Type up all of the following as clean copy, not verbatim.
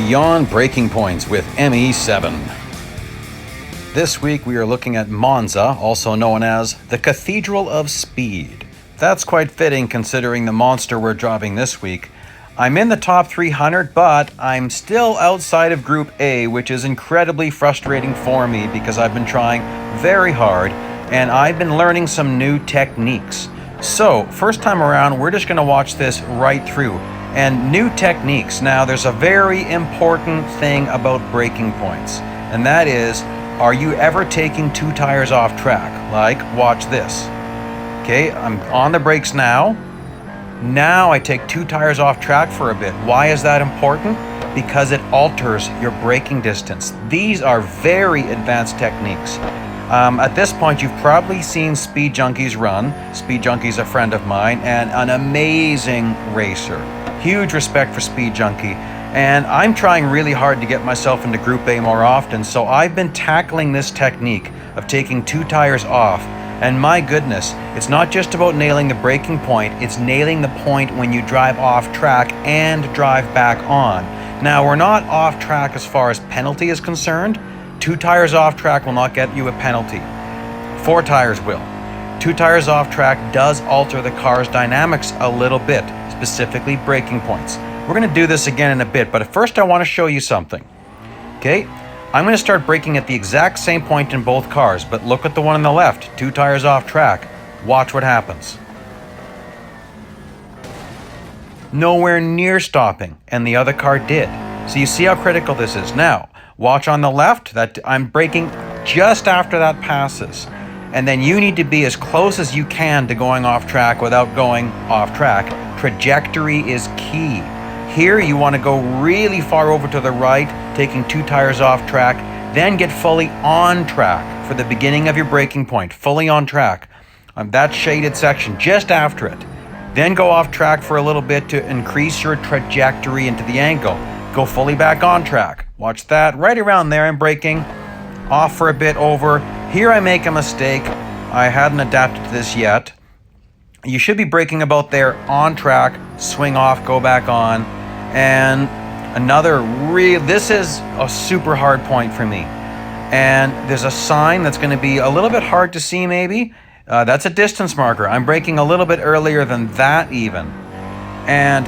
Beyond Breaking Points with ME7. This week we are looking at Monza, also known as the Cathedral of Speed. That's quite fitting considering the monster we're driving this week. I'm in the top 300, but I'm still outside of Group A, which is incredibly frustrating for me because I've been trying very hard and I've been learning some new techniques. So, first time around, we're just going to watch this right through. And new techniques. Now, there's a very important thing about braking points, and that is, are you ever taking two tires off track? Like, watch this. Okay, I'm on the brakes now. Now I take two tires off track for a bit. Why is that important? Because it alters your braking distance. These are very advanced techniques. At this point, you've probably seen Speed Junkies run. Speed Junkie's a friend of mine and an amazing racer. Huge respect for Speed Junkie. And I'm trying really hard to get myself into Group A more often, so I've been tackling this technique of taking two tires off. And my goodness, it's not just about nailing the braking point, it's nailing the point when you drive off track and drive back on. Now, we're not off track as far as penalty is concerned. Two tires off track will not get you a penalty. Four tires will. Two tires off track does alter the car's dynamics a little bit, specifically braking points. We're going to do this again in a bit, but first I want to show you something. Okay, I'm going to start braking at the exact same point in both cars, but look at the one on the left, two tires off track. Watch what happens. Nowhere near stopping, and the other car did. So you see how critical this is. Now, watch on the left, that I'm braking just after that passes. And then you need to be as close as you can to going off track without going off track. Trajectory is key. Here you want to go really far over to the right, taking two tires off track, then get fully on track for the beginning of your braking point, fully on track. That shaded section just after it. Then go off track for a little bit to increase your trajectory into the angle. Go fully back on track. Watch that. Right around there I'm braking. Off for a bit over. Here I make a mistake. I hadn't adapted to this yet. You should be braking about there, on track, swing off, go back on. And this is a super hard point for me. And there's a sign that's going to be a little bit hard to see maybe. That's a distance marker. I'm braking a little bit earlier than that even. And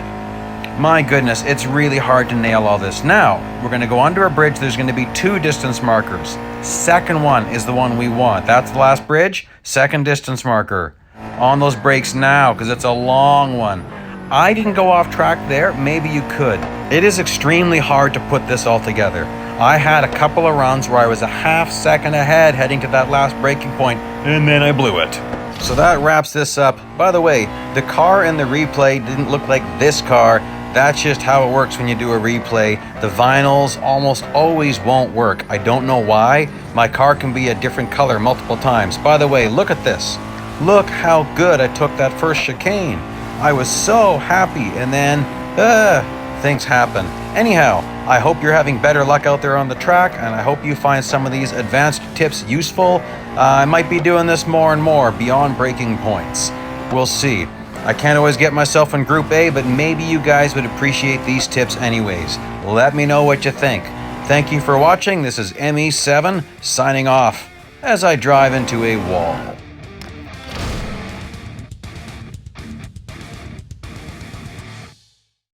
my goodness, it's really hard to nail all this. Now, we're going to go under a bridge. There's going to be two distance markers. Second one is the one we want. That's the last bridge. Second distance marker. On those brakes now, because it's a long one. I didn't go off track there. Maybe you could. It is extremely hard to put this all together. I had a couple of runs where I was a half second ahead heading to that last braking point, and then I blew it. So that wraps this up. By the way, the car in the replay didn't look like this car. That's just how it works when you do a replay. The vinyls almost always won't work. I don't know why. My car can be a different color multiple times. By the way, look at this. Look how good I took that first chicane. I was so happy, and then things happen. Anyhow, I hope you're having better luck out there on the track, and I hope you find some of these advanced tips useful. I might be doing this more and more beyond braking points. We'll see. I can't always get myself in Group A, but maybe you guys would appreciate these tips anyways. Let me know what you think. Thank you for watching. This is ME7 signing off as I drive into a wall.